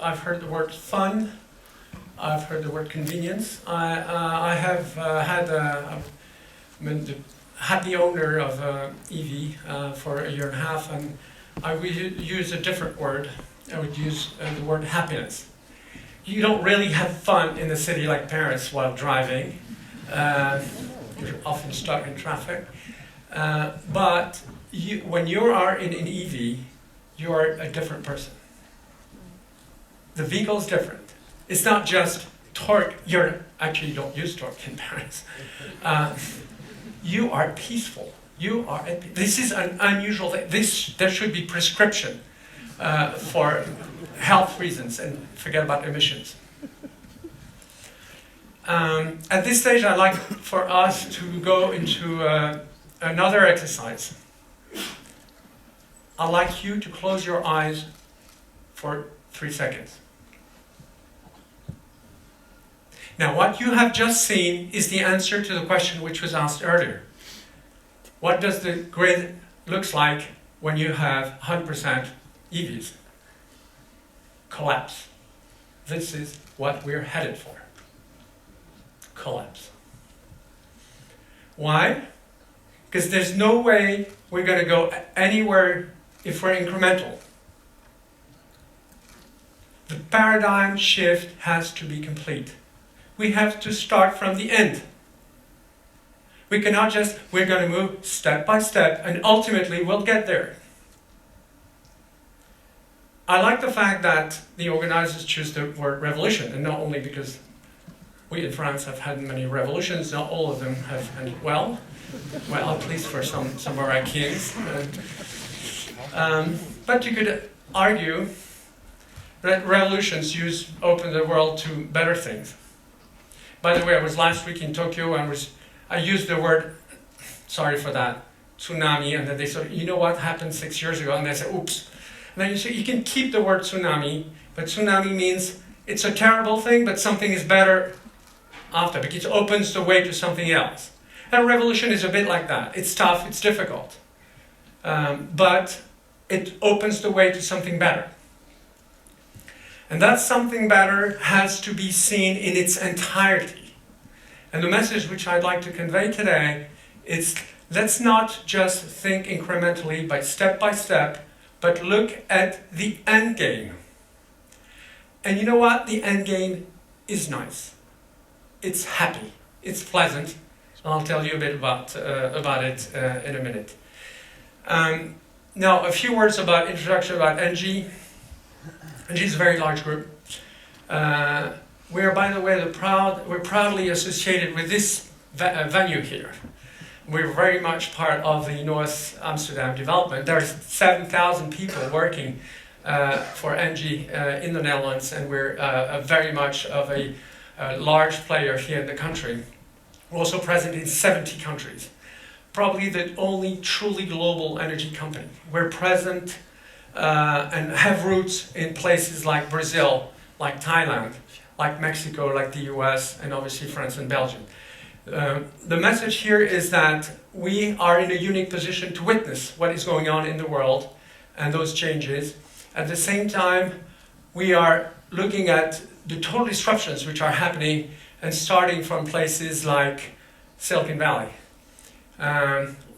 I've heard the word fun. I've heard the word convenience. I have had the owner of EV for a year and a half, and I would use a different word. I would use the word happiness. You don't really have fun in a city like Paris while driving. You're often stuck in traffic. But when you are in an EV, you are a different person. The vehicle is different. It's not just torque. Actually, you don't use torque in Paris. You are peaceful. This is an unusual thing. There should be prescription for health reasons, and forget about emissions. At this stage, I'd like for us to go into another exercise. I'd like you to close your eyes for 3 seconds. Now, what you have just seen is the answer to the question which was asked earlier. What does the grid look like when you have 100% EVs? Collapse. This is what we're headed for. Collapse. Why? Because there's no way we're going to go anywhere if we're incremental. The paradigm shift has to be complete. We have to start from the end. We cannot just, we're going to move step by step, and ultimately we'll get there. I like the fact that the organizers choose the word revolution, and not only because we in France have had many revolutions, not all of them have ended well. Well, at least for some of our kings. But you could argue that revolutions open the world to better things. By the way, I was last week in Tokyo, and I used the word, sorry for that, tsunami, and then they said, you know what happened 6 years ago? And I said, oops. And then you can keep the word tsunami, but tsunami means it's a terrible thing, but something is better after, because it opens the way to something else. And revolution is a bit like that. It's tough, it's difficult, but it opens the way to something better. And that something better has to be seen in its entirety. And the message which I'd like to convey today is, let's not just think incrementally by step, but look at the end game. And you know what? The end game is nice. It's happy. It's pleasant. I'll tell you a bit about it in a minute. Now, a few words about introduction about NG. NG is a very large group. We are, by the way, we're proudly associated with this venue here. We're very much part of the North Amsterdam development. There's 7,000 people working for NG in the Netherlands, and we're very much of a large player here in the country. We're also present in 70 countries. Probably the only truly global energy company. We're present and have roots in places like Brazil, like Thailand, like Mexico, like the US, and obviously France and Belgium. The message here is that we are in a unique position to witness what is going on in the world and those changes. At the same time, we are looking at the total disruptions which are happening and starting from places like Silicon Valley,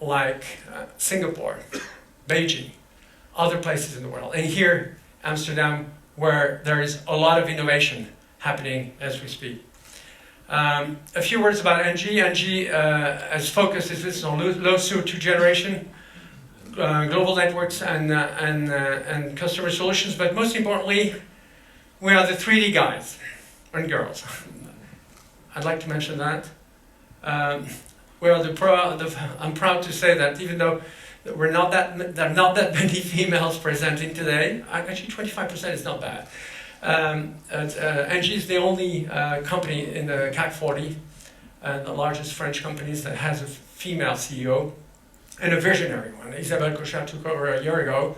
like Singapore, Beijing, other places in the world. And here, Amsterdam, where there is a lot of innovation happening as we speak. A few words about NG. NG, as focus is this on low CO2 generation, global networks, and customer solutions. But most importantly, we are the 3D guys and girls. I'd like to mention that. We are I'm proud to say that even though there are not that many females presenting today, actually 25% is not bad. NG is the only company in the CAC 40, the largest French companies, that has a female CEO, and a visionary one. Isabelle Cochat took over a year ago,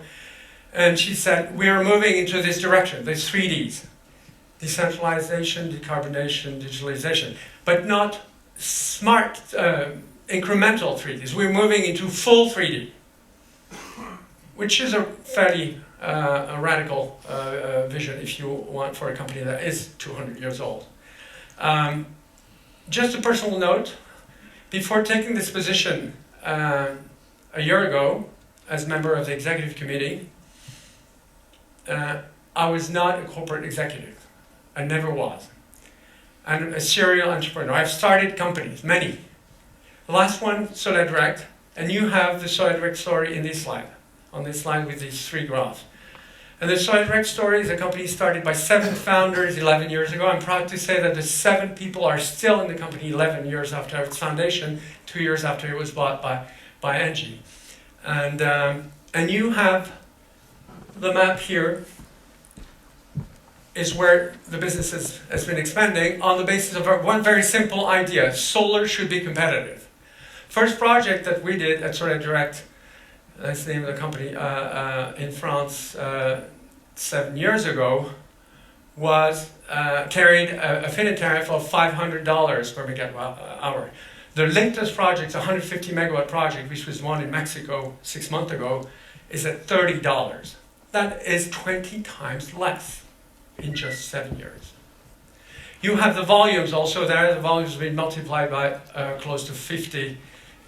and she said, we are moving into this direction, these 3Ds. Decentralization, decarbonation, digitalization, but not smart, incremental 3Ds. We're moving into full 3D, which is a fairly a radical vision, if you want, for a company that is 200 years old. Just a personal note, before taking this position a year ago as member of the executive committee, I was not a corporate executive. I never was. I'm a serial entrepreneur. I've started companies, many. The last one, Solar Direct, and you have the Solar Direct story in this slide, on this slide with these 3 graphs. And the Solar Direct story is a company started by 7 founders 11 years ago. I'm proud to say that the 7 people are still in the company 11 years after its foundation, 2 years after it was bought by Engie. And you have the map here is where the business has been expanding on the basis of one very simple idea: solar should be competitive. First project that we did at Solar Direct, that's the name of the company, in France 7 years ago, was carried a feed-in tariff of $500 per megawatt hour. The latest project, a 150 megawatt project, which was one in Mexico 6 months ago, is at $30. That is 20 times less in just 7 years. You have the volumes also there. The volumes have been multiplied by close to 50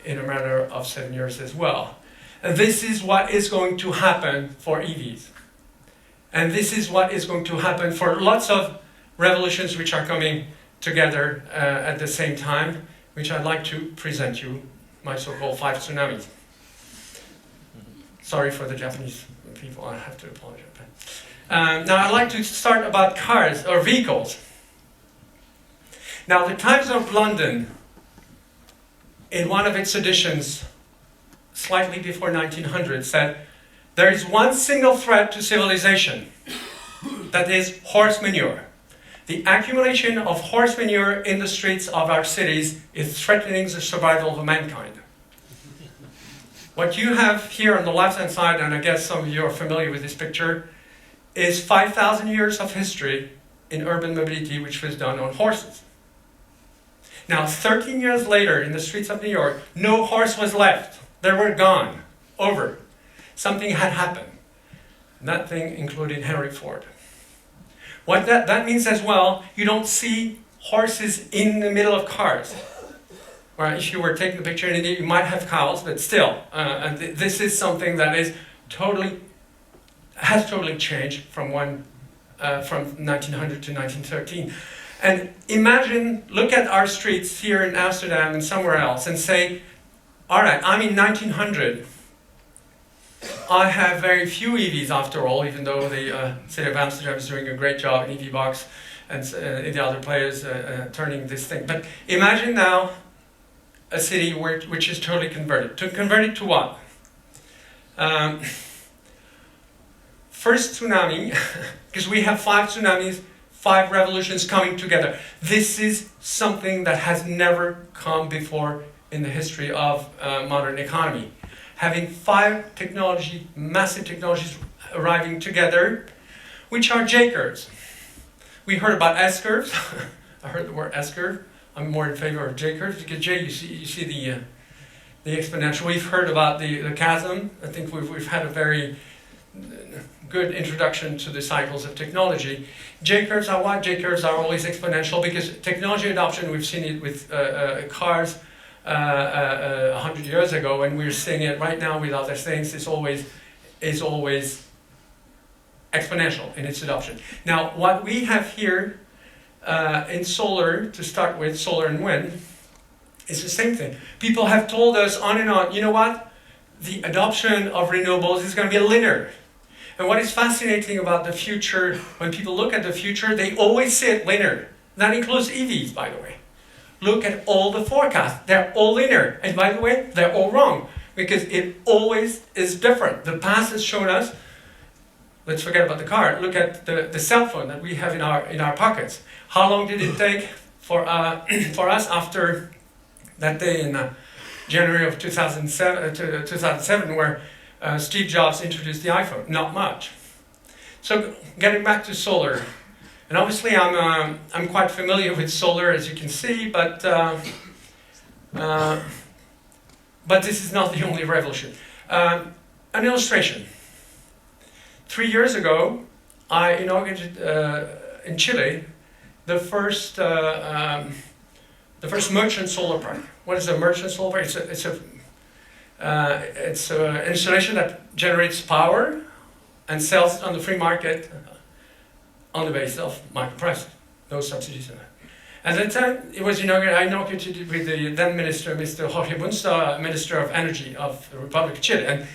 in a matter of 7 years as well. And this is what is going to happen for EVs. And this is what is going to happen for lots of revolutions which are coming together at the same time, which I'd like to present you, my so-called 5 tsunamis. Sorry for the Japanese people, I have to apologize. Now I'd like to start about cars or vehicles. Now the Times of London, in one of its editions, slightly before 1900, said, there is one single threat to civilization, that is horse manure. The accumulation of horse manure in the streets of our cities is threatening the survival of mankind. What you have here on the left-hand side, and I guess some of you are familiar with this picture, is 5,000 years of history in urban mobility, which was done on horses. Now, 13 years later, in the streets of New York, no horse was left. They were gone, over. Something had happened. And that thing included Henry Ford. What that means as well, you don't see horses in the middle of cars. Well, if you were taking the picture, indeed, you might have cows, but still, this is something that is has totally changed from 1900 to 1913. And imagine, look at our streets here in Amsterdam and somewhere else and say, all right, I'm in 1900. I have very few EVs after all, even though the city of Amsterdam is doing a great job in EV Box and the other players turning this thing. But imagine now a city which is totally converted. Converted to what? First tsunami, because we have 5 tsunamis, 5 revolutions coming together. This is something that has never come before in the history of modern economy. Having 5 massive technologies arriving together, which are J-curves. We heard about S-curves. I heard the word S-curve. I'm more in favor of J-curves because J, you see the exponential. We've heard about the chasm. I think we've had a very good introduction to the cycles of technology. J-curves are what? J-curves are always exponential because technology adoption, we've seen it with cars 100 years ago, and we're seeing it right now with other things. Is always exponential in its adoption. Now, what we have here in solar, to start with, solar and wind, is the same thing. People have told us on and on, you know what? The adoption of renewables is going to be linear. And what is fascinating about the future, when people look at the future, they always say it linear. That includes EVs, by the way. Look at all the forecasts. They're all linear. And by the way, they're all wrong. Because it always is different. The past has shown us, let's forget about the car, look at the cell phone that we have in our pockets. How long did it take for us after that day in January of 2007 where Steve Jobs introduced the iPhone? Not much. So getting back to solar, and obviously I'm quite familiar with solar, as you can see, but this is not the only revolution. An illustration. 3 years ago, I inaugurated in Chile the first merchant solar park. What is a merchant solar park? It's an installation that generates power and sells it on the free market on the basis of market price, no subsidies in that. At that time, it was inaugurated. I inaugurated it with the then minister, Mr. Jorge Bunsta, Minister of Energy of the Republic of Chile,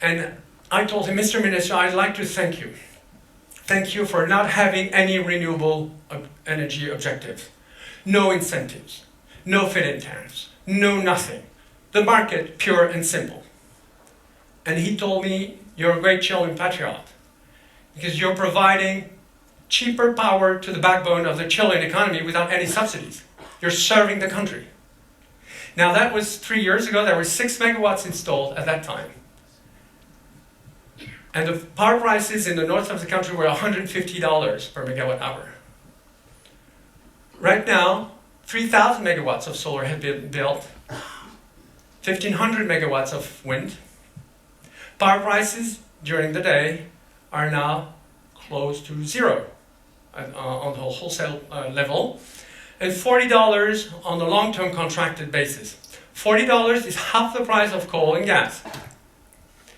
and I told him, Mr. Minister, I'd like to thank you. Thank you for not having any renewable energy objectives. No incentives, no feed-in tariffs, no nothing. The market, pure and simple. And he told me, you're a great Chilean patriot, because you're providing cheaper power to the backbone of the Chilean economy without any subsidies. You're serving the country. Now that was 3 years ago. There were 6 megawatts installed at that time. And the power prices in the north of the country were $150 per megawatt hour. Right now, 3,000 megawatts of solar have been built, 1,500 megawatts of wind. Power prices during the day are now close to zero on the wholesale level, and $40 on the long-term contracted basis. $40 is half the price of coal and gas.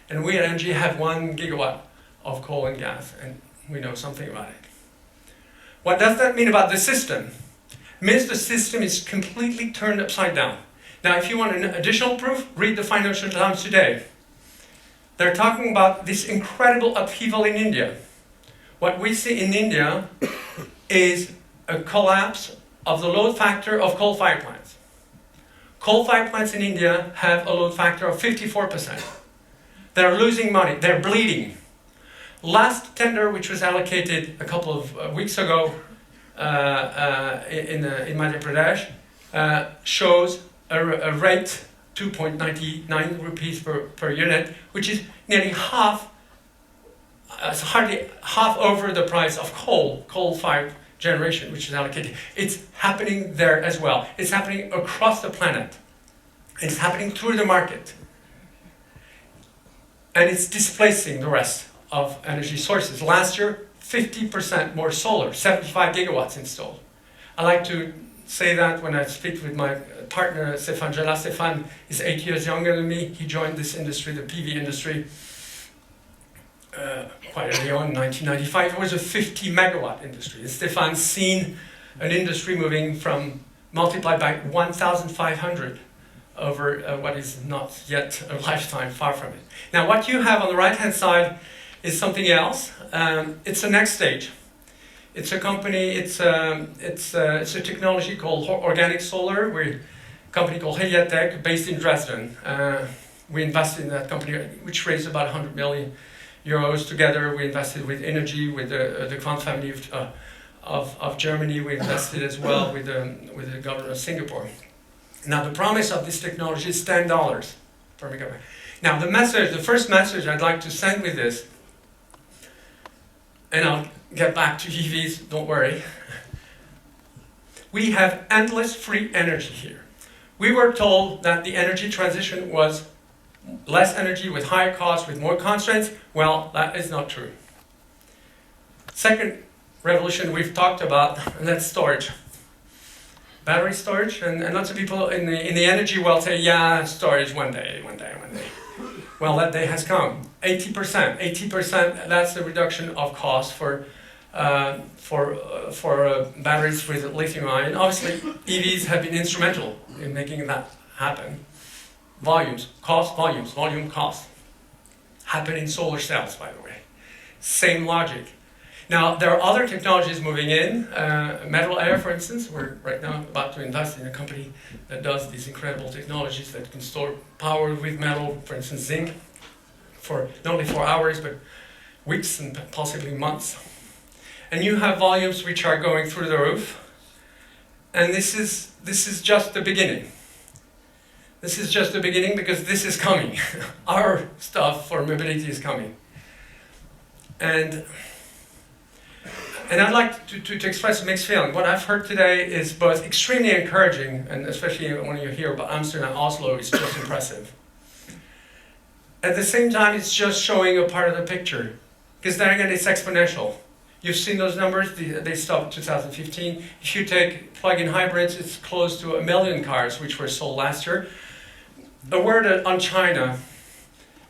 And we at NG have 1 gigawatt of coal and gas, and we know something about it. What does that mean about the system? It means the system is completely turned upside down. Now, if you want an additional proof, read the Financial Times today. They're talking about this incredible upheaval in India. What we see in India is a collapse of the load factor of coal-fired plants. Coal-fired plants in India have a load factor of 54%. They're losing money, they're bleeding. Last tender, which was allocated a couple of weeks ago in Madhya Pradesh, shows a rate 2.99 rupees per unit, which is nearly half, hardly half over the price of coal-fired generation, which is allocated. It's happening there as well. It's happening across the planet. It's happening through the market. And it's displacing the rest of energy sources. Last year, 50% more solar, 75 gigawatts installed. I like to say that when I speak with my partner, Stéphane Gela. Stéphane is 8 years younger than me. He joined this industry, the PV industry, quite early on, in 1995. It was a 50 megawatt industry. And Stéphane's seen an industry moving from multiplied by 1,500 over what is not yet a lifetime, far from it. Now, what you have on the right-hand side is something else. It's the next stage. It's a company. It's a technology called organic solar. We're a company called Leclercq, based in Dresden. We invested in that company, which raised about 100 million euros together. We invested with Energy, with the Quant family of Germany. We invested as well with the government of Singapore. Now, the promise of this technology is $10 per megawatt. Now, the first message I'd like to send with this, and I'll get back to EVs, don't worry. We have endless free energy here. We were told that the energy transition was less energy with higher costs, with more constraints. Well, that is not true. Second revolution we've talked about, and that's storage. Battery storage, and lots of people in the energy world say, yeah, storage one day. Well, that day has come. 80%, that's the reduction of cost for batteries with lithium ion. Obviously, EVs have been instrumental in making that happen. Volume cost. Happen in solar cells, by the way. Same logic. Now, there are other technologies moving in. Metal air, for instance. We're right now about to invest in a company that does these incredible technologies that can store power with metal, for instance, zinc, for not only 4 hours, but weeks and possibly months. And you have volumes which are going through the roof. And this is just the beginning. This is just the beginning, because this is coming. Our stuff for mobility is coming. And I'd like to express a mixed feeling. What I've heard today is both extremely encouraging, and especially when you hear about Amsterdam and Oslo, it's just impressive. At the same time, it's just showing a part of the picture. because then again it's exponential. You've seen those numbers, they stopped in 2015. If you take plug-in hybrids, it's close to 1 million cars which were sold last year. A word on China.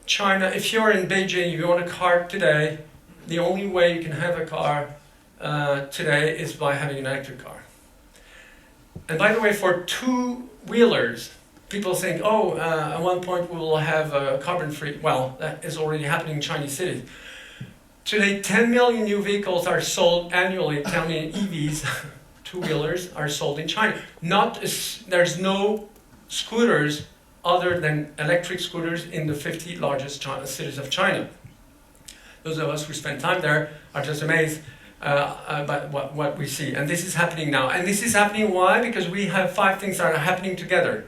China, if you're in Beijing, if you want a car today, the only way you can have a car today is by having an electric car. And by the way, for two-wheelers, people think, oh, at one point we will have carbon-free. Well, that is already happening in Chinese cities. Today, 10 million new vehicles are sold annually, 10 million EVs, two-wheelers, are sold in China. There's no scooters other than electric scooters in the 50 largest cities of China. Those of us who spend time there are just amazed by what we see. And this is happening now. And this is happening why? Because we have 5 things that are happening together.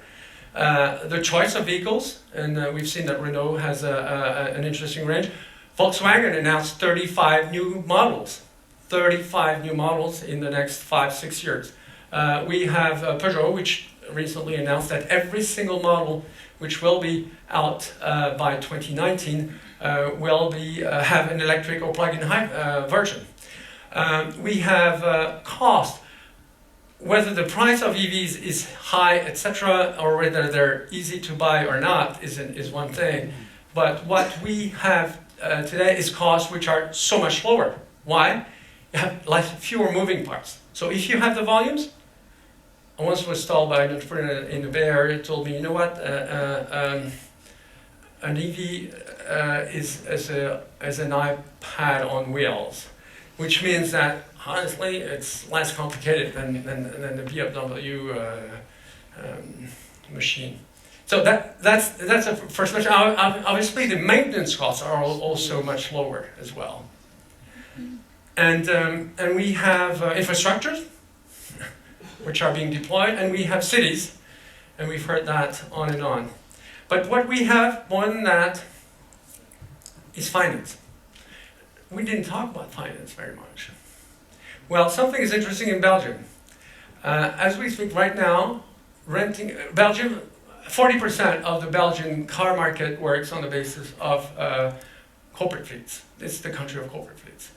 The choice of vehicles, and we've seen that Renault has an interesting range. Volkswagen announced 35 new models. 35 new models in the next 5-6 years. We have Peugeot, which recently announced that every single model which will be out by 2019 will have an electric or plug-in version. We have cost. Whether the price of EVs is high, etc., or whether they're easy to buy or not is one thing. But what we have today is costs which are so much lower. Why? You have fewer moving parts. So if you have the volumes, I once was told by an entrepreneur in the Bay Area, told me, you know what, an EV is as an iPad on wheels, which means that honestly it's less complicated than the BMW machine. So that's a first question. Obviously, the maintenance costs are also much lower as well, and we have infrastructures which are being deployed, and we have cities, and we've heard that on and on. But what we have more than that is finance. We didn't talk about finance very much. Well, something is interesting in Belgium. As we speak right now, Belgium, 40% of the Belgian car market works on the basis of corporate fleets. It's the country of corporate fleets.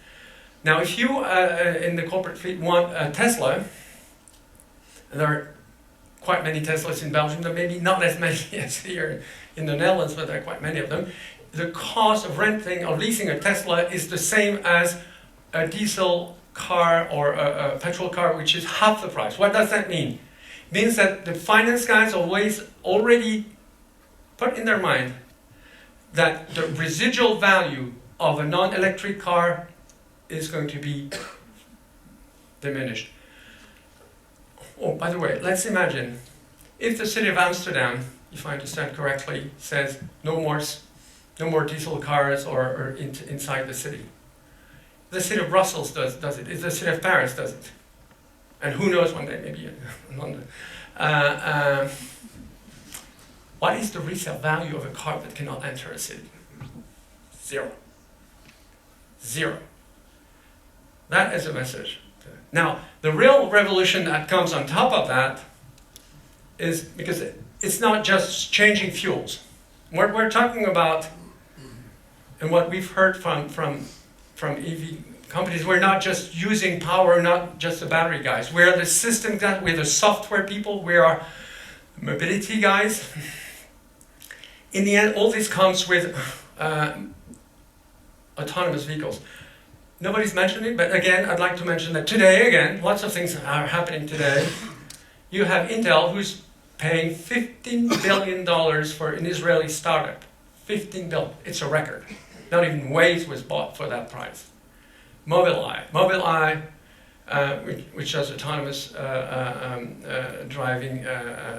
Now, if you in the corporate fleet want a Tesla, and there are quite many Teslas in Belgium, there may be not as many as here in the Netherlands, but there are quite many of them. The cost of renting or leasing a Tesla is the same as a diesel car or a petrol car, which is half the price. What does that mean? It means that the finance guys already put in their mind that the residual value of a non-electric car is going to be diminished. Oh, by the way, let's imagine if the city of Amsterdam, if I understand correctly, says no more diesel cars or inside the city. The city of Brussels does it. If the city of Paris does it, and who knows one day maybe in London. What is the resale value of a car that cannot enter a city? Zero. Zero. That is a message. Now, the real revolution that comes on top of that is because it's not just changing fuels. What we're talking about, and what we've heard from EV companies, we're not just using power, not just the battery guys. We're the system guys, we're the software people, we are mobility guys. In the end, all this comes with autonomous vehicles. Nobody's mentioned it, but again, I'd like to mention that today, again, lots of things are happening today. You have Intel, who's paying $15 billion for an Israeli startup. $15 billion. It's a record. Not even Waze was bought for that price. Mobileye, which does autonomous driving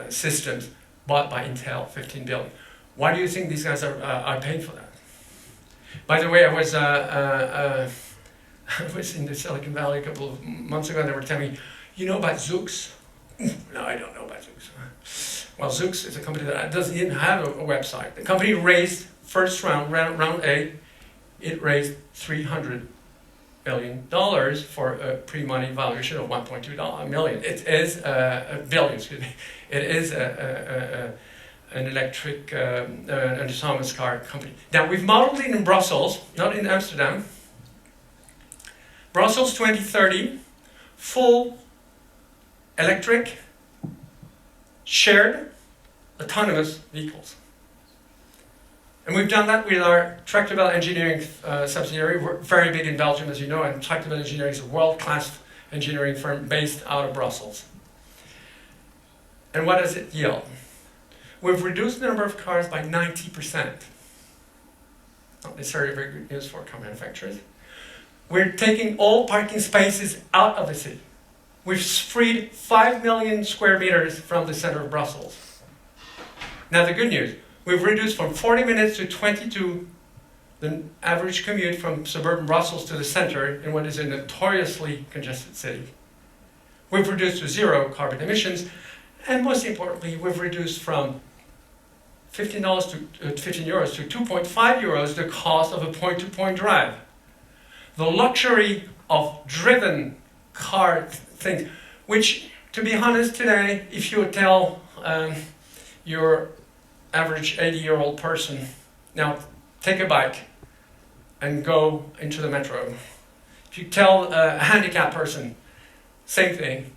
systems, bought by Intel, $15 billion. Why do you think these guys are paying for that? By the way, I was in the Silicon Valley a couple of months ago, and they were telling me, you know about Zoox? No, I don't know about Zoox. Well, Zoox is a company that doesn't even have a website. The company raised first round A, it raised $300 million for a pre-money valuation of $1.2 million. It is a billion, excuse me. It is an electric, an autonomous car company. Now, we've modeled it in Brussels, not in Amsterdam. Brussels 2030, full electric, shared, autonomous vehicles. And we've done that with our Tractable Engineering subsidiary. We're very big in Belgium, as you know, and Tractable Engineering is a world-class engineering firm based out of Brussels. And what does it yield? We've reduced the number of cars by 90%. Not necessarily very good news for car manufacturers. We're taking all parking spaces out of the city. We've freed 5 million square meters from the center of Brussels. Now the good news, we've reduced from 40 minutes to 22 the average commute from suburban Brussels to the center in what is a notoriously congested city. We've reduced to 0 carbon emissions, and most importantly, we've reduced from €15 to 15 euros to 2.5 euros the cost of a point-to-point drive. The luxury of driven car things, which, to be honest, today, if you tell your average 80-year-old person, now take a bike and go into the metro. If you tell a handicapped person, same thing.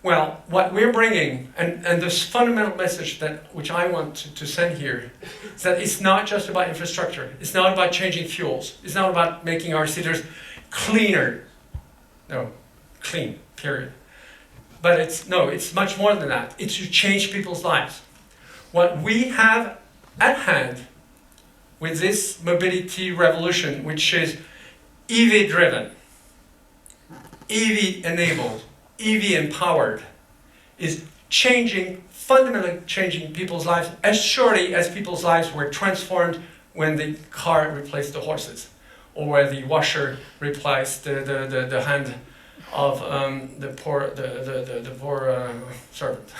Well, what we're bringing, and this fundamental message which I want to send here, is that it's not just about infrastructure. It's not about changing fuels. It's not about making our cities cleaner. No, clean, period. But it's much more than that. It's to change people's lives. What we have at hand with this mobility revolution, which is EV driven, EV enabled, EV empowered, is fundamentally changing people's lives as surely as people's lives were transformed when the car replaced the horses, or where the washer replaced the hand of the poor servant.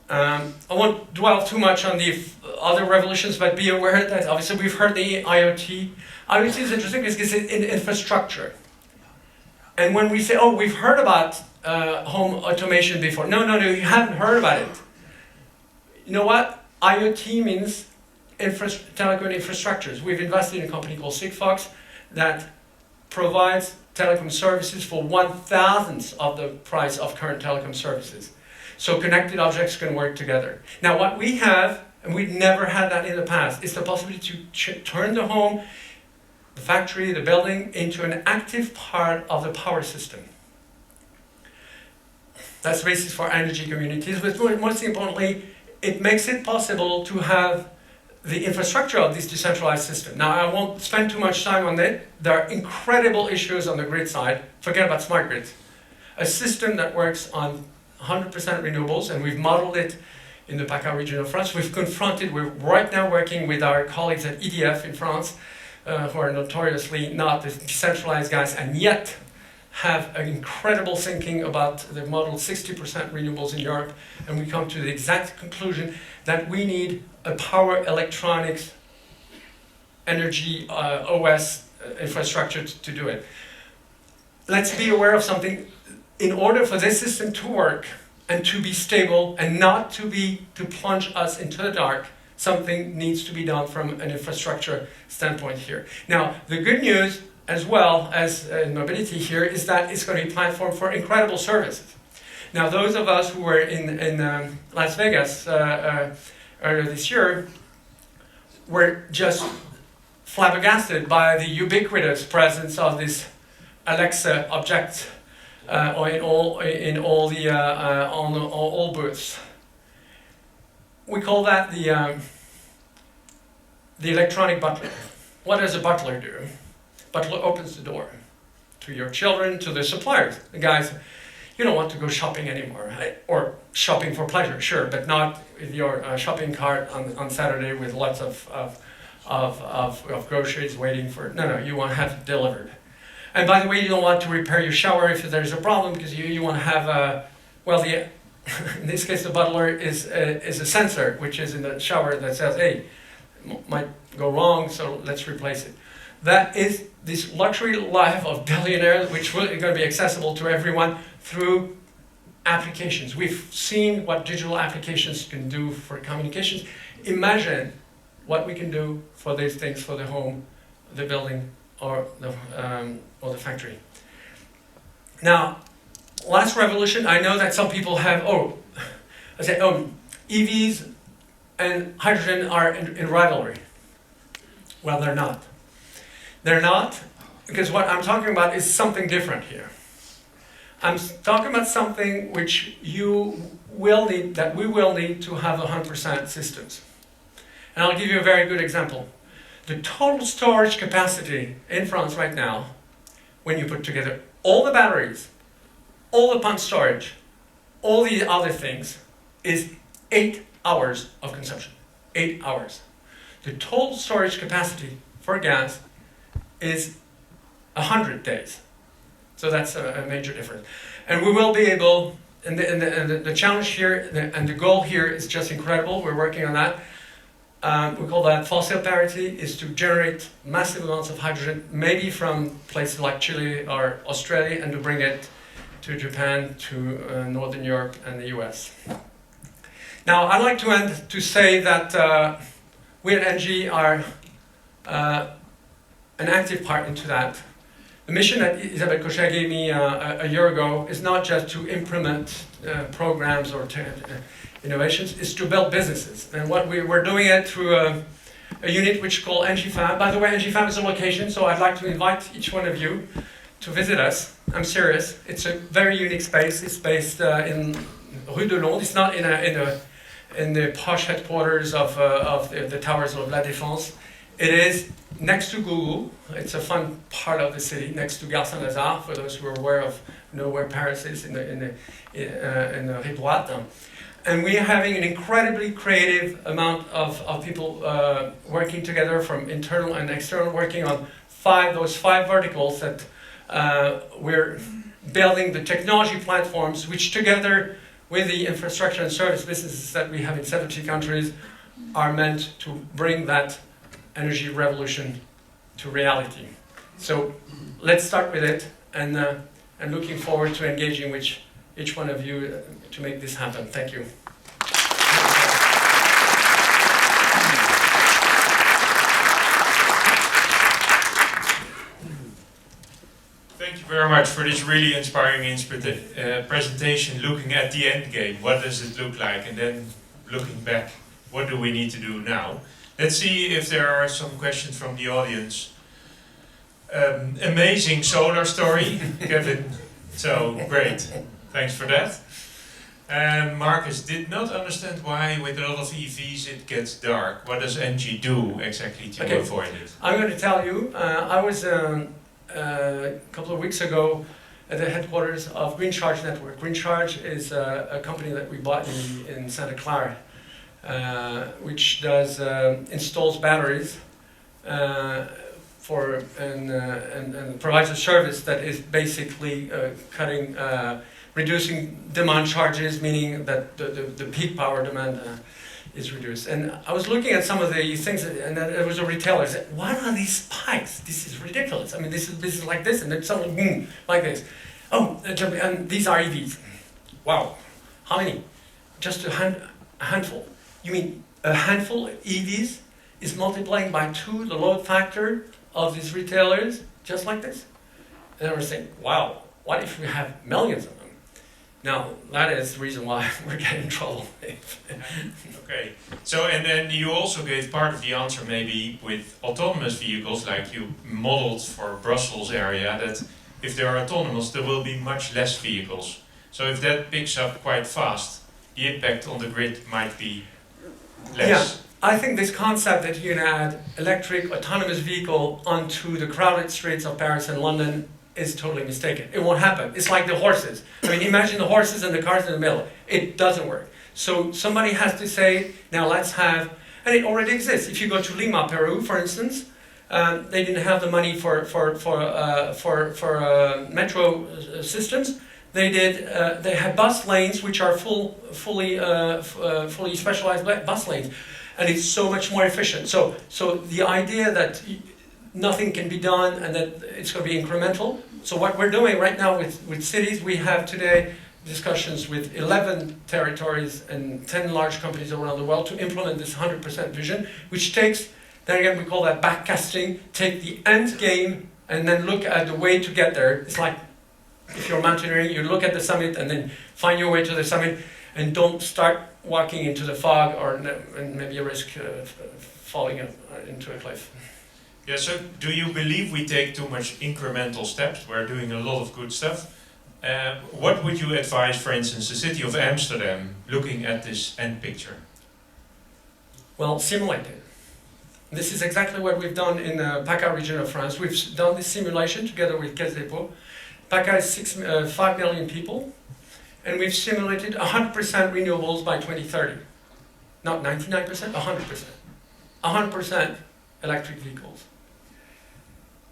I won't dwell too much on the other revolutions, but be aware that obviously we've heard the IoT. IoT is interesting because it's in infrastructure. And when we say, oh, we've heard about home automation before. No, you haven't heard about it. You know what? IoT means telecom infrastructures. We've invested in a company called Sigfox that provides telecom services for 1/1000th of the price of current telecom services. So connected objects can work together. Now what we have, and we've never had that in the past, is the possibility to turn the home, the factory, the building, into an active part of the power system. That's the basis for energy communities, but most importantly, it makes it possible to have the infrastructure of this decentralized system. Now, I won't spend too much time on it. There are incredible issues on the grid side. Forget about smart grids. A system that works on 100% renewables, and we've modeled it in the PACA region of France. We're right now working with our colleagues at EDF in France, who are notoriously not the decentralized guys, and yet have an incredible thinking about the model 60% renewables in Europe, and we come to the exact conclusion that we need a power electronics energy OS infrastructure to do it. Let's be aware of something. In order for this system to work and to be stable and not to plunge us into the dark, something needs to be done from an infrastructure standpoint here. Now, the good news, as well as in mobility here, is that it's going to be a platform for incredible services. Now, those of us who were in Las Vegas earlier this year were just flabbergasted by the ubiquitous presence of this Alexa object on all booths. We call that the electronic butler. What does a butler do? Butler opens the door to your children, to the suppliers. The guys, you don't want to go shopping anymore, right? Or shopping for pleasure, sure, but not with your shopping cart on Saturday with lots of groceries waiting for. No, you want to have it delivered. And by the way, you don't want to repair your shower if there's a problem, because you want to have in this case the butler is a sensor which is in the shower that says, hey, it might go wrong, so let's replace it. That is this luxury life of billionaires, which is going to be accessible to everyone through applications. We've seen what digital applications can do for communications. Imagine what we can do for these things for the home, the building or the factory. Now, last revolution, I know that some people have, EVs and hydrogen are in rivalry. Well, they're not. They're not, because what I'm talking about is something different here. I'm talking about something which you will need, that we will need to have 100% systems. And I'll give you a very good example. The total storage capacity in France right now, when you put together all the batteries, all the pump storage, all the other things, is 8 hours of consumption. 8 hours. The total storage capacity for gas is 100 days. So that's a major difference. And we will be able, and the challenge here, and the goal here is just incredible. We're working on that. We call that fossil parity, is to generate massive amounts of hydrogen, maybe from places like Chile or Australia, and to bring it to Japan, to Northern Europe and the US. Now, I'd like to end to say that we at ENGIE are an active part into that. The mission that Isabelle Cochet gave me a year ago is not just to implement programs or innovations, is to build businesses. And what we're doing it through a unit which is called ENGIE Fab. By the way, ENGIE Fab is a location, so I'd like to invite each one of you to visit us. I'm serious. It's a very unique space. It's based in Rue de Londres. It's not in the posh headquarters of the towers of La Défense. It is next to Google. It's a fun part of the city, next to Gare Saint-Lazare, for those who are aware of, know where Paris is, in the Rue Droite. And we are having an incredibly creative amount of people working together, from internal and external, working on those five verticals that we're building the technology platforms, which together with the infrastructure and service businesses that we have in 70 countries are meant to bring that energy revolution to reality. So let's start with it, and looking forward to engaging with each one of you to make this happen. Thank you. Thank you very much for this really inspiring presentation, looking at the end game. What does it look like? And then looking back, what do we need to do now? Let's see if there are some questions from the audience. Amazing solar story, Kevin. So, great. Thanks for that. Marcus did not understand why with a lot of EVs it gets dark. What does ENGIE do exactly to avoid it? I'm going to tell you. I was a couple of weeks ago at the headquarters of Green Charge Network. Green Charge is a company that we bought in Santa Clara, which does installs batteries and provides a service that is basically reducing demand charges, meaning that the peak power demand is reduced. And I was looking at some of the things, and there was a retailer said, "What are these spikes? This is ridiculous. I mean, this is like this, and then suddenly boom, like this. Oh, and these are EVs. Wow, how many? Just a handful. You mean a handful of EVs is multiplying by 2 the load factor of these retailers, just like this?" And I was saying, wow, what if we have millions of them? Now, that is the reason why we're getting in trouble. Okay, so and then you also gave part of the answer maybe with autonomous vehicles, like you modeled for Brussels area, that if they are autonomous there will be much less vehicles. So if that picks up quite fast, the impact on the grid might be less. Yeah, I think this concept that you can add electric autonomous vehicle onto the crowded streets of Paris and London is totally mistaken. It won't happen. It's like the horses. I mean, imagine the horses and the cars in the middle. It doesn't work. So somebody has to say, now let's have, and it already exists. If you go to Lima, Peru, for instance, they didn't have the money for metro systems. They had bus lanes which are fully specialized bus lanes, and it's so much more efficient. So the idea that nothing can be done and that it's going to be incremental. So what we're doing right now with cities, we have today discussions with 11 territories and 10 large companies around the world to implement this 100% vision, which takes, then again we call that backcasting, take the end game and then look at the way to get there. It's like if you're mountaineering, you look at the summit and then find your way to the summit, and don't start walking into the fog or and maybe risk falling into a cliff. Yeah, so do you believe we take too much incremental steps? We're doing a lot of good stuff. What would you advise, for instance, the city of Amsterdam looking at this end picture? Well, simulate it. This is exactly what we've done in the PACA region of France. We've done this simulation together with Caisse d'Épôt. PACA is 5 million people, and we've simulated 100% renewables by 2030. Not 99%, 100%. 100% electric vehicles.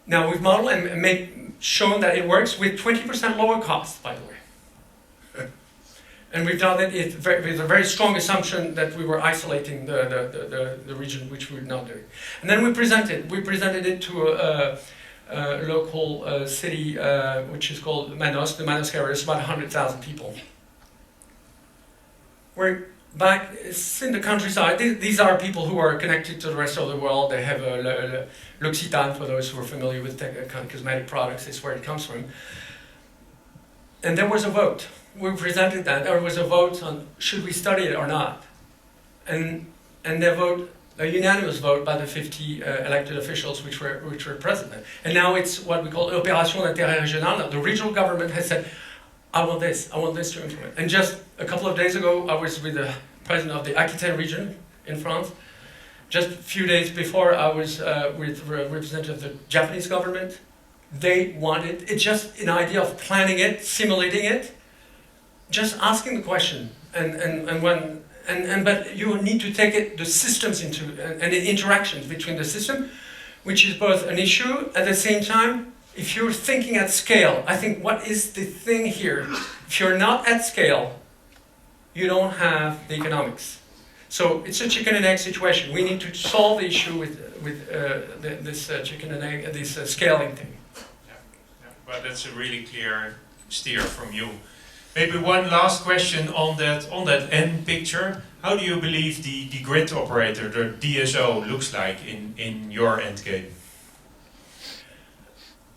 Now we've modeled and shown that it works with 20% lower costs, by the way. And we've done it with a very strong assumption that we were isolating the region, which we're not doing. And then we presented it to a local city, which is called Manos, the Manos area. It's about 100,000 people. We're back, it's in the countryside. These are people who are connected to the rest of the world. They have L'Occitane, for those who are familiar with cosmetic products, it's where it comes from. And there was a vote. We presented that. There was a vote on should we study it or not. And they vote, a unanimous vote by the 50 elected officials which were present. And now it's what we call Opération d'intérêt régional. The regional government has said, I want this to implement. And just a couple of days ago, I was with the president of the Aquitaine region in France. Just a few days before, I was with a representative of the Japanese government. They wanted, it's just an idea of planning it, simulating it, just asking the question. But you need to take it, the systems into, and the interactions between the system, which is both an issue, at the same time, if you're thinking at scale, I think what is the thing here? If you're not at scale, you don't have the economics. So it's a chicken and egg situation. We need to solve the issue with this chicken and egg, this scaling thing. Yeah, but that's a really clear steer from you. Maybe one last question on that end picture. How do you believe the grid operator, the DSO, looks like in your end game?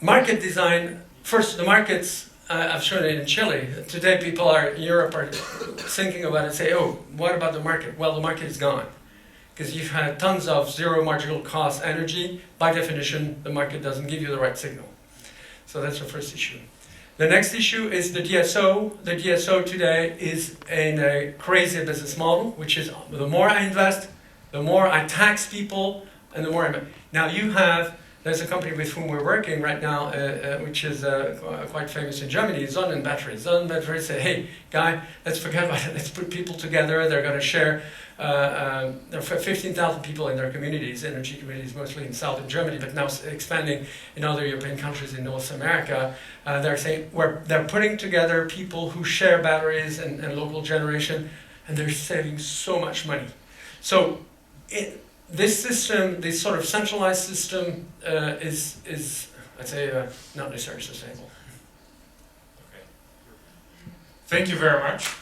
Market design, first the markets, I've shown it in Chile. Today people in Europe are thinking about it and say, oh, what about the market? Well, the market is gone. Because you've had tons of zero marginal cost energy. By definition, the market doesn't give you the right signal. So that's the first issue. The next issue is the DSO. The DSO today is in a crazy business model, which is the more I invest, the more I tax people, and the more I... Now there's a company with whom we're working right now, which is quite famous in Germany, Sonnenbattery. Sonnenbattery say, hey, guy, let's forget about it. Let's put people together. They're going to share. There are 15,000 people in their communities, energy communities, mostly in southern Germany, but now expanding in other European countries in North America. They're saying they're putting together people who share batteries and local generation, and they're saving so much money. So this system, this sort of centralized system, is I'd say, not necessarily sustainable. Okay. Thank you very much.